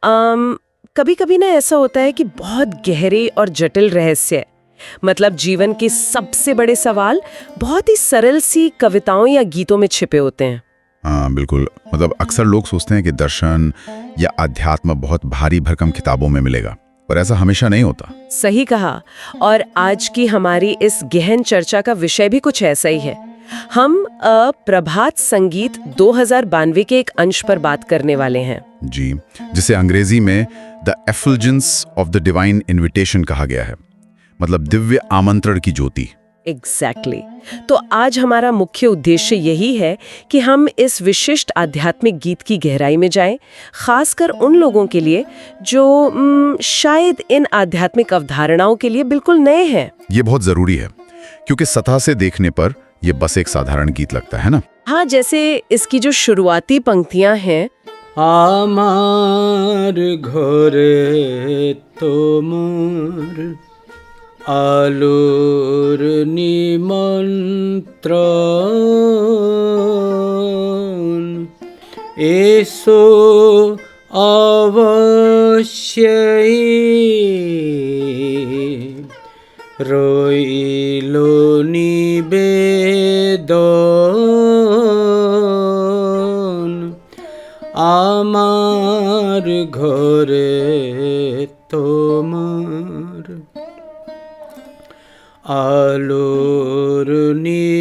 कभी कभी ना ऐसा होता है कि बहुत गहरे और जटिल रहस्य, मतलब जीवन के सबसे बड़े सवाल बहुत ही सरल सी कविताओं या गीतों में छिपे होते हैं। हाँ बिल्कुल। मतलब अक्सर लोग सोचते हैं कि दर्शन या अध्यात्म बहुत भारी भरकम किताबों में मिलेगा, पर ऐसा हमेशा नहीं होता। सही कहा। और आज की हमारी इस गहन चर्चा का विषय भी कुछ ऐसा ही है। हम प्रभात संगीत 2092 के एक अंश पर बात करने वाले हैं जी, जिसे अंग्रेजी में the effulgence of the divine invitation कहा गया है, मतलब दिव्य आमंत्रण की ज्योति। एग्जैक्टली तो आज हमारा मुख्य उद्देश्य यही है कि हम इस विशिष्ट आध्यात्मिक गीत की गहराई में जाएं, खासकर उन लोगों के लिए जो शायद इन आध्यात्मिक अवधारणाओं के लिए बिल्कुल नए हैं। ये बहुत जरूरी है, क्योंकि सतह से देखने पर ये बस एक साधारण गीत लगता है ना। हाँ, जैसे इसकी जो शुरुआती पंक्तियां हैं, आमार घरे तोमर आलोर निमंत्रण एसो अवश्यई রইলো নিবেদন আমার ঘরে তোমার আলোর নিমন্ত্রণ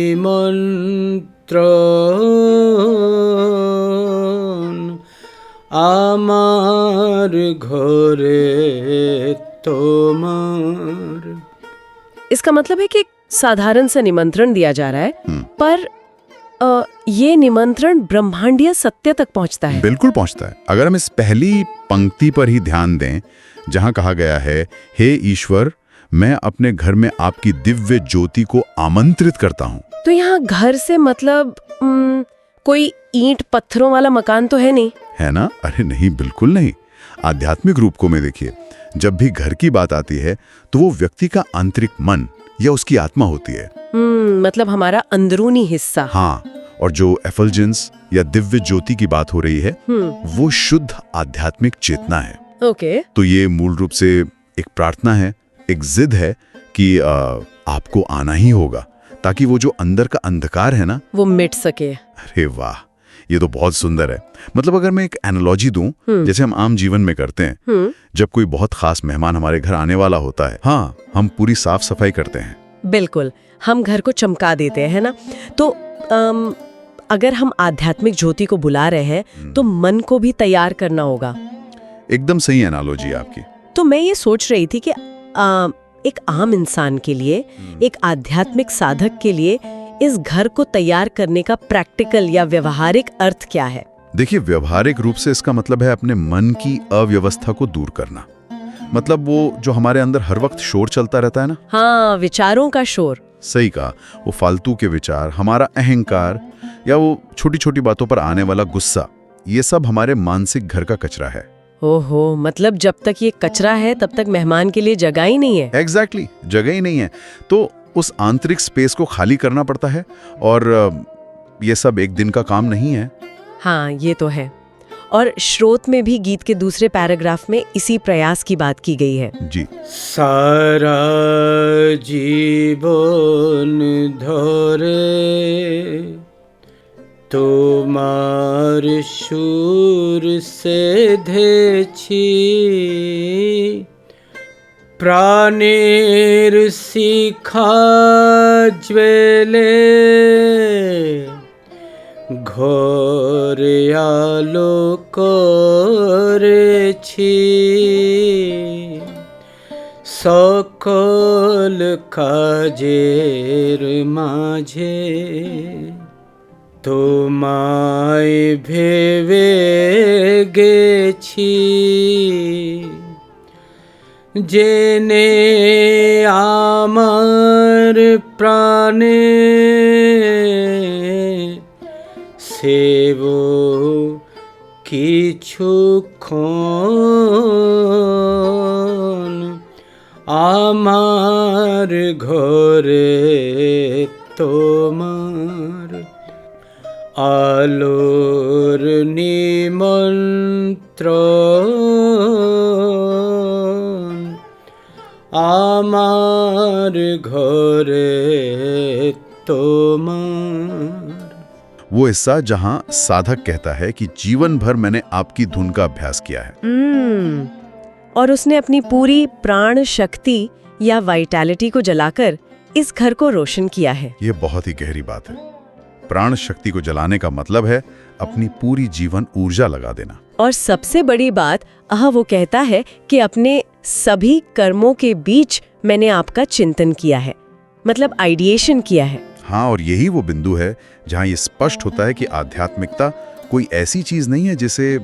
আমার ঘরে তোমার। इसका मतलब है कि एक साधारण सा निमंत्रण दिया जा रहा है, पर ये निमंत्रण ब्रह्मांडीय सत्य तक पहुंचता है। बिल्कुल पहुंचता है। अगर हम इस पहली पंक्ति पर ही ध्यान दें, जहां कहा गया है, हे ईश्वर, मैं अपने घर में आपकी दिव्य ज्योति को आमंत्रित करता हूं। तो यहाँ घर से मतलब कोई ईंट पत्थरों वाला मकान तो है नहीं, है ना? अरे नहीं, बिल्कुल नहीं। आध्यात्मिक रूप को में देखिए, जब भी घर की बात आती है तो वो व्यक्ति का आंतरिक मन या उसकी आत्मा होती है। मतलब हमारा अंदरूनी हिस्सा। हाँ, और जो एफल्जेंस या दिव्य ज्योति की बात हो रही है, वो शुद्ध आध्यात्मिक चेतना है। ओके। तो ये मूल रूप से एक प्रार्थना है, एक जिद है कि आपको आना ही होगा, ताकि वो जो अंदर का अंधकार है ना, वो मिट सके। अरे वाह, ये तो बहुत सुंदर है। मतलब अगर मैं एक एनालॉजी दूं, जैसे हम आम जीवन में करते हैं, जब कोई बहुत खास मेहमान हमारे घर आने वाला होता है, हाँ, हम पूरी साफ सफाई करते हैं। बिल्कुल, हम घर को चमका देते हैं ना। तो अगर हम आध्यात्मिक ज्योति को बुला रहे हैं, तो मन को भी तैयार करना होगा। एकदम सही एनालॉजी आपकी। तो मैं ये सोच रही थी कि एक आम इंसान के लिए, एक आध्यात्मिक साधक के लिए इस घर को तैयार करने का प्रैक्टिकल या व्यवहारिक अर्थ क्या है? देखिए, व्यवहारिक रूप से इसका मतलब है अपने मन की अव्यवस्था को दूर करना। मतलब वो जो हमारे अंदर हर वक्त शोर चलता रहता है ना। हाँ, विचारों का शोर। सही कहा। वो फालतू के विचार, हमारा अहंकार या वो छोटी छोटी बातों पर आने वाला गुस्सा, ये सब हमारे मानसिक घर का कचरा है। ओहो, मतलब जब तक ये कचरा है तब तक मेहमान के लिए जगह ही नहीं है। एग्जैक्टली, जगह ही नहीं है। तो उस आंतरिक स्पेस को खाली करना पड़ता है, और ये सब एक दिन का काम नहीं है। हाँ, ये तो है। और श्रोत में भी गीत के दूसरे पैराग्राफ में इसी प्रयास की बात की गई है। जी। सारा जीवन धरे তোমার সুর সেধেছি প্রাণের শিখা জ্বেলে ঘরে আলো করেছি সকল কাজের মাঝে তোমায় ভেবে গেছি জেনে আমার প্রাণে সেব কিছুক্ষণ আমার ঘরে তোমার আলোর নিমন্ত্রণ আমার ঘরে তোমার। वो हिस्सा जहां साधक कहता है कि जीवन भर मैंने आपकी धुन का अभ्यास किया है। और उसने अपनी पूरी प्राण शक्ति या वाइटैलिटी को जलाकर इस घर को रोशन किया है। ये बहुत ही गहरी बात है। प्राण शक्ति को जलाने का मतलब है अपनी पूरी जीवन ऊर्जा लगा देना। और सबसे बड़ी बात वो कहता है कि अपने सभी कर्मों के बीच मैंने आपका चिंतन किया है, मतलब आइडिएशन किया है। हाँ, और यही वो बिंदु है जहाँ ये स्पष्ट होता है कि आध्यात्मिकता कोई ऐसी चीज नहीं है जिसे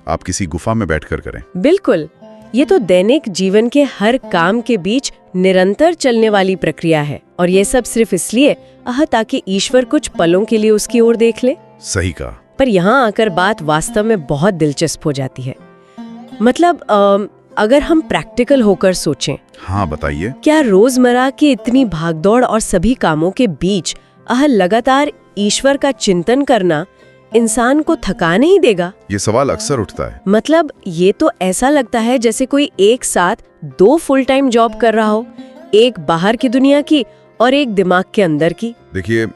आप किसी गुफा में बैठकर करें। बिल्कुल, ये तो दैनिक जीवन के हर काम के बीच निरंतर चलने वाली प्रक्रिया है। और ये सब सिर्फ इसलिए ताकि ईश्वर कुछ पलों के लिए उसकी ओर देख ले। सही कहा। पर यहाँ आकर बात वास्तव में बहुत दिलचस्प हो जाती है। मतलब अगर हम प्रैक्टिकल होकर सोचें। हाँ, बताइए। क्या रोजमर्रा की इतनी भागदौड़ और सभी कामों के बीच लगातार ईश्वर का चिंतन करना इंसान को थका नहीं देगा? ये सवाल अक्सर उठता है। मतलब ये तो ऐसा लगता है जैसे कोई एक साथ 2 फुल टाइम जॉब कर रहा हो, एक बाहर की दुनिया की और एक दिमाग के अंदर की। देखिए,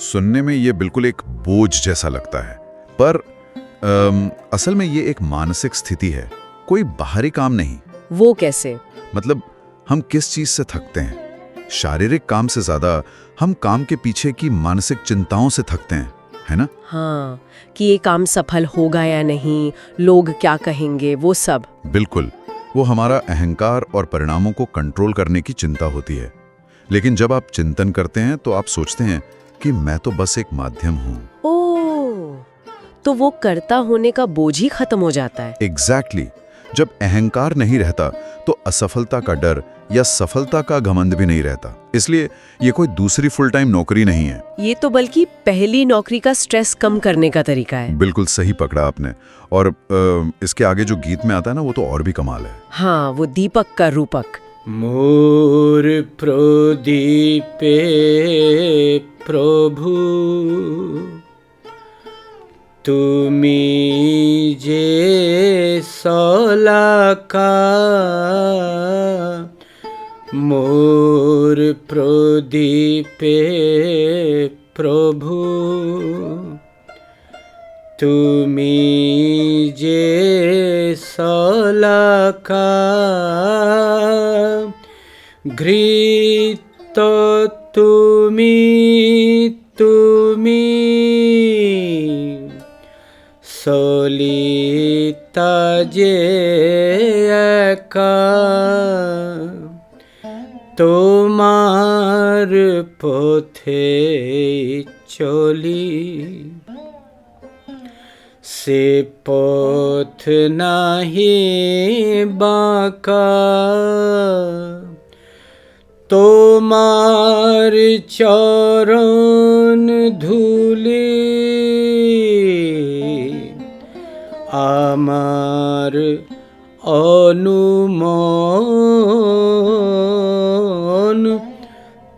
सुनने में ये बिल्कुल एक बोझ जैसा लगता है, पर असल में ये एक मानसिक स्थिति है, कोई बाहरी काम नहीं। वो कैसे? मतलब हम किस चीज से थकते हैं? शारीरिक काम से ज्यादा हम काम के पीछे की मानसिक चिंताओं से थकते हैं, है ना? हाँ, कि ये काम सफल होगा या नहीं, लोग क्या कहेंगे, वो सब। बिल्कुल, वो हमारा अहंकार और परिणामों को कंट्रोल करने की चिंता होती है। लेकिन जब आप चिंतन करते हैं तो आप सोचते हैं कि मैं तो बस एक माध्यम हूँ। ओह, तो वो कर्ता होने का बोझ ही खत्म हो जाता है। एग्जैक्टली। जब अहंकार नहीं रहता तो असफलता का डर या सफलता का घमंड भी नहीं रहता। इसलिए ये कोई दूसरी फुल टाइम नौकरी नहीं है। ये तो बल्कि पहली नौकरी का स्ट्रेस कम करने का तरीका है। बिल्कुल सही पकड़ा आपने। और इसके आगे जो गीत में आता है ना, वो तो और भी कमाल है। हाँ, वो दीपक का रूपक। मोर प्रदीपे प्रभु तुमी जे सलाका, मोर प्रदीपे प्रभु तुमी जे सलाका, घृत तुमी तुमी सलिता जे एका, তোমার পথে চলি সে পথ নাহি বাঁকা, তোমার চরণ ধুলি আমার অনুমন,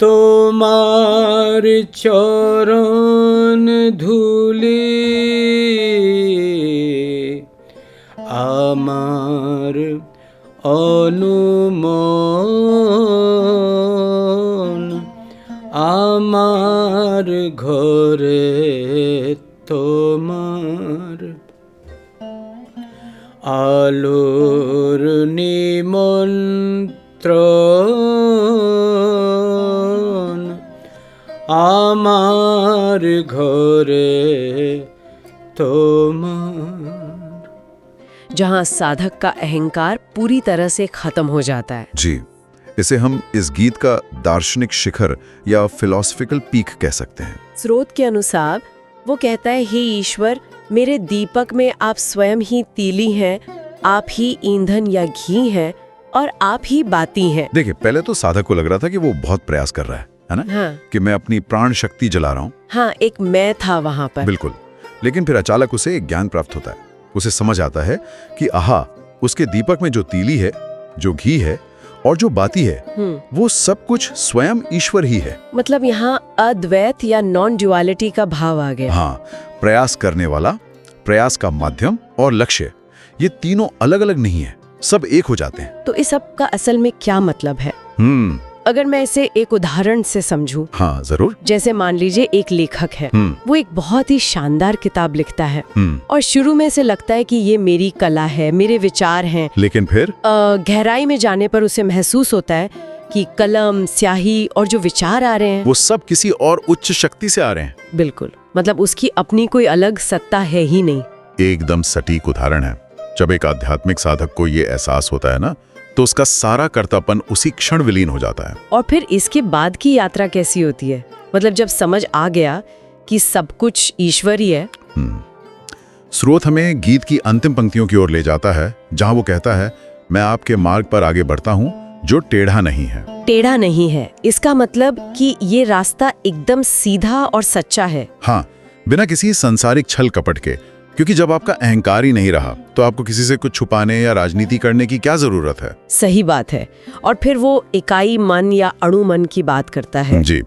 তোমার চরণ ধুলি আমার অনুমন, আমার ঘরে তোমার আলোর নিমন্ত্রণ, আমার ঘরে তোমার। जहाँ साधक का अहंकार पूरी तरह से खत्म हो जाता है। जी, इसे हम इस गीत का दार्शनिक शिखर या फिलॉसफिकल पीक कह सकते हैं। स्रोत के अनुसार वो कहता है, हे ईश्वर, मेरे दीपक में आप स्वयं ही तीली हैं, आप ही ईंधन या घी हैं और आप ही बाती हैं। देखिए, पहले तो साधक को लग रहा था कि वो बहुत प्रयास कर रहा है ना? हाँ। कि मैं अपनी प्राण शक्ति जला रहा हूँ। हाँ, एक मैं था वहाँ पर। बिल्कुल। लेकिन फिर अचानक उसे एक ज्ञान प्राप्त होता है। उसे समझ आता है कि आहा, उसके दीपक में जो तीली है, जो घी है और जो बाती है, वो सब कुछ स्वयं ईश्वर ही है। मतलब यहाँ अद्वैत या नॉन ड्युअलिटी का भाव आ गया। हाँ, प्रयास करने वाला, प्रयास का माध्यम और लक्ष्य, ये तीनों अलग अलग नहीं है, सब एक हो जाते हैं। तो इस सब का असल में क्या मतलब है? अगर मैं इसे एक उदाहरण से समझूं, हाँ जरूर। जैसे मान लीजिए एक लेखक है, वो एक बहुत ही शानदार किताब लिखता है और शुरू में से लगता है कि ये मेरी कला है, मेरे विचार हैं, लेकिन फिर गहराई में जाने पर उसे महसूस होता है कि कलम, स्याही और जो विचार आ रहे हैं वो सब किसी और उच्च शक्ति से आ रहे हैं। बिल्कुल, मतलब उसकी अपनी कोई अलग सत्ता है ही नहीं। एकदम सटीक उदाहरण है। जब एक आध्यात्मिक साधक को ये एहसास होता है ना, तो उसका सारा कर्तापन उसी क्षण विलीन हो जाता है। और फिर इसके बाद की यात्रा कैसी होती है? मतलब जब समझ आ गया कि सब कुछ ईश्वर ही है। स्रोत हमें गीत की अंतिम पंक्तियों की ओर ले जाता है, जहां वो कहता है, मैं आपके मार्ग पर आगे बढ़ता हूं जो टेढ़ा नहीं है। टेढ़ा नहीं है, इसका मतलब कि ये रास्ता एकदम सीधा और सच्चा है। हाँ, बिना किसी सांसारिक छल कपट के, क्योंकि जब आपका अहंकार ही नहीं रहा तो आपको किसी से कुछ छुपाने या राजनीति करने की क्या जरूरत है। सही बात है। और फिर वो इकाई मन या अणु मन की बात करता है जी,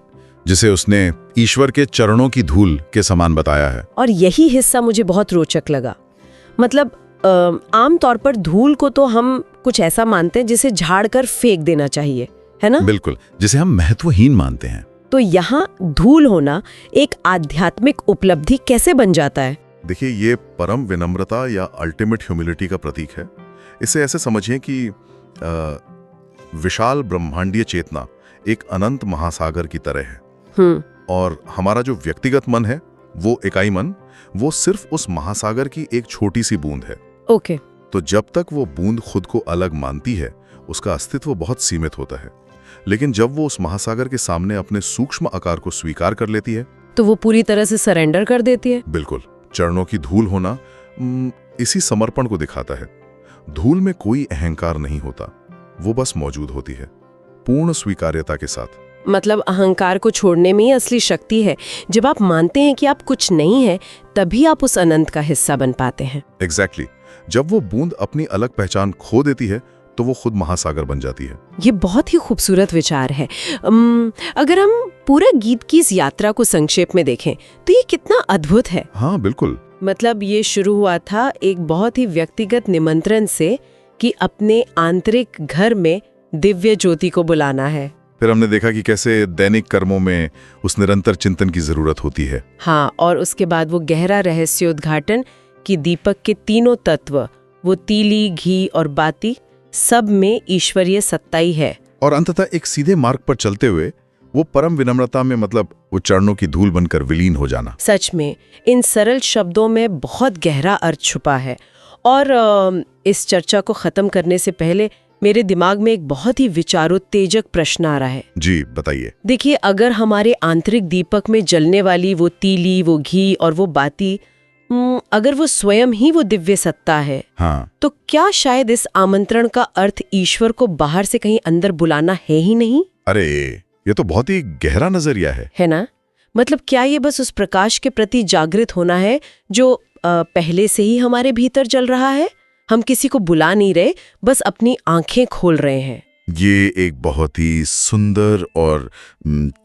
जिसे उसने ईश्वर के चरणों की धूल के समान बताया है। और यही हिस्सा मुझे बहुत रोचक लगा। मतलब आमतौर पर धूल को तो हम कुछ ऐसा मानते हैं जिसे झाड़ कर फेंक देना चाहिए, है ना? बिल्कुल, जिसे हम महत्वहीन मानते हैं। तो यहाँ धूल होना एक आध्यात्मिक उपलब्धि कैसे बन जाता है? देखिए, ये परम विनम्रता या अल्टीमेट ह्यूमिलिटी का प्रतीक है। इसे ऐसे समझिए कि विशाल ब्रह्मांडीय चेतना एक अनंत महासागर की तरह है और हमारा जो व्यक्तिगत मन है, वो इकाई मन, वो सिर्फ उस महासागर की एक छोटी सी बूंद है। ओके। तो जब तक वो बूंद खुद को अलग मानती है, उसका अस्तित्व बहुत सीमित होता है। लेकिन जब वो उस महासागर के सामने अपने सूक्ष्म आकार को स्वीकार कर लेती है, तो वो पूरी तरह से सरेंडर कर देती है। बिल्कुल, चरणों की धूल होना इसी समर्पण को दिखाता है। धूल में कोई अहंकार नहीं होता, वो बस मौजूद होती है पूर्ण स्वीकार्यता के साथ। मतलब अहंकार को छोड़ने में ही असली शक्ति है। जब आप मानते हैं कि आप कुछ नहीं है, तभी आप उस अनंत का हिस्सा बन पाते हैं। एग्जैक्टली। जब वो बूंद अपनी अलग पहचान खो देती है, तो वो खुद महासागर बन जाती है। ये बहुत ही खूबसूरत विचार है। अगर हम पूरा गीत की इस यात्रा को संक्षेप में देखें, तो ये कितना अद्भुत है। हाँ बिल्कुल। मतलब ये शुरू हुआ था एक बहुत ही व्यक्तिगत निमंत्रण से कि अपने आंतरिक घर में दिव्य ज्योति को बुलाना है। फिर हमने देखा कि कैसे दैनिक कर्मों में उस निरंतर चिंतन की जरूरत होती है। हाँ, और उसके बाद वो गहरा रहस्योद्घाटन कि दीपक के तीनों तत्व, वो तीली, घी और बाती, सब में ईश्वरीय सत्ता ही है। और अंततः एक सीधे मार्ग पर चलते हुए वो परम विनम्रता में, मतलब वो चरणों की धूल बनकर विलीन हो जाना। सच में इन सरल शब्दों में बहुत गहरा अर्थ छुपा है। और इस चर्चा को खत्म करने से पहले मेरे दिमाग में एक बहुत ही विचारोत्तेजक प्रश्न आ रहा है। जी बताइए। देखिए, अगर हमारे आंतरिक दीपक में जलने वाली वो तीली, वो घी और वो बाती, अगर वो स्वयं ही वो दिव्य सत्ता है, हाँ, तो क्या शायद इस आमंत्रण का अर्थ ईश्वर को बाहर से कहीं अंदर बुलाना है ही नहीं? अरे ये तो बहुत ही गहरा नजरिया है ना? मतलब क्या ये बस उस प्रकाश के प्रति जागृत होना है जो पहले से ही हमारे भीतर जल रहा है? हम किसी को बुला नहीं रहे, बस अपनी आंखें खोल रहे हैं। ये एक बहुत ही सुंदर और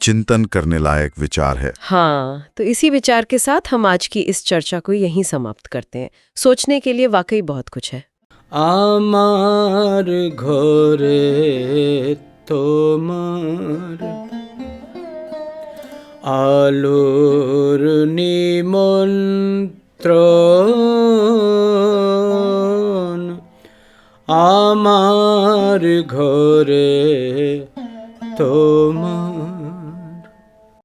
चिंतन करने लायक विचार है। हाँ, तो इसी विचार के साथ हम आज की इस चर्चा को यहीं समाप्त करते हैं। सोचने के लिए वाकई बहुत कुछ है। आमार घरे तोमार आलोर निमंत्रण, আমার ঘরে তোমার।